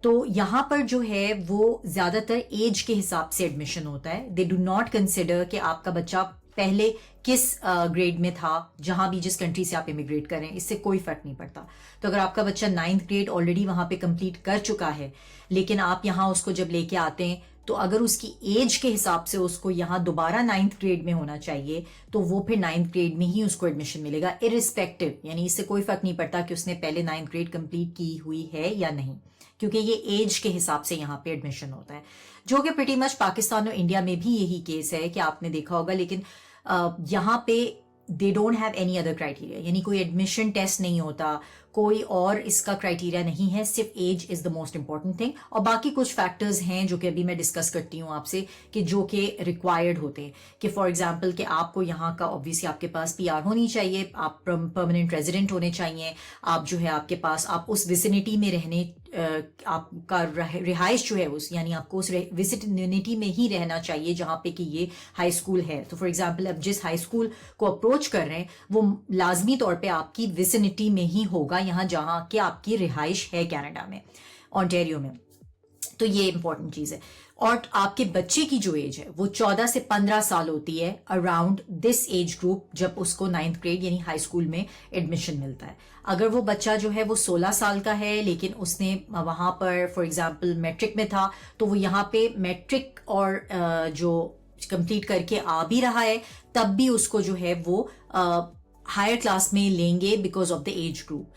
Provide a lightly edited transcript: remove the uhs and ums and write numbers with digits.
तो यहाँ पर जो है वो ज्यादातर एज के हिसाब से एडमिशन होता है. दे डू नॉट कंसिडर कि आपका बच्चा पहले किस ग्रेड में था, जहां भी जिस कंट्री से आप इमिग्रेट करें, इससे कोई फर्क नहीं पड़ता. तो अगर आपका बच्चा 9th ग्रेड ऑलरेडी वहां पे कंप्लीट कर चुका है, लेकिन आप यहाँ उसको जब लेके आते हैं, तो अगर उसकी एज के हिसाब से उसको यहाँ दोबारा 9th ग्रेड में होना चाहिए, तो वो फिर 9th ग्रेड में ही उसको एडमिशन मिलेगा, इरिस्पेक्टिव. यानी इससे कोई फर्क नहीं पड़ता कि उसने पहले 9th ग्रेड कंप्लीट की हुई है या नहीं, क्योंकि ये एज के हिसाब से यहाँ पे एडमिशन होता है, जो कि प्रीटी मच पाकिस्तान और इंडिया में भी यही केस है कि आपने देखा होगा. लेकिन यहाँ पे they don't have any other criteria, यानी कोई एडमिशन टेस्ट नहीं होता, कोई और इसका क्राइटेरिया नहीं है, सिर्फ age is the most important thing. और बाकी कुछ फैक्टर्स हैं जो कि अभी मैं डिस्कस करती हूँ आपसे, कि जो कि रिक्वायर्ड होते हैं. कि फॉर एग्जांपल कि आपको यहाँ का ऑब्वियसली आपके पास पीआर होनी चाहिए, आप परमानेंट रेजिडेंट होने चाहिए, आप जो है आपके पास आप उस विसिनिटी में रहने आपका रिहाइश जो है उस, यानी आपको उस विसिनिटी में ही रहना चाहिए जहां पे कि ये हाई स्कूल है. तो फॉर एग्जांपल अब जिस हाई स्कूल को अप्रोच कर रहे हैं वो लाजमी तौर पे आपकी विसिनिटी में ही होगा, यहाँ जहां कि आपकी रिहाइश है कनाडा में, ऑन्टेरियो में. तो ये इंपॉर्टेंट चीज है. और आपके बच्चे की जो एज है वो 14 से 15 साल होती है, अराउंड दिस एज ग्रुप, जब उसको 9th ग्रेड यानी हाई स्कूल में एडमिशन मिलता है. अगर वो बच्चा जो है वो 16 साल का है, लेकिन उसने वहां पर फॉर एग्जांपल मैट्रिक में था, तो वो यहाँ पे मैट्रिक और जो कंप्लीट करके आ भी रहा है, तब भी उसको जो है वो हायर क्लास में लेंगे because of the age group.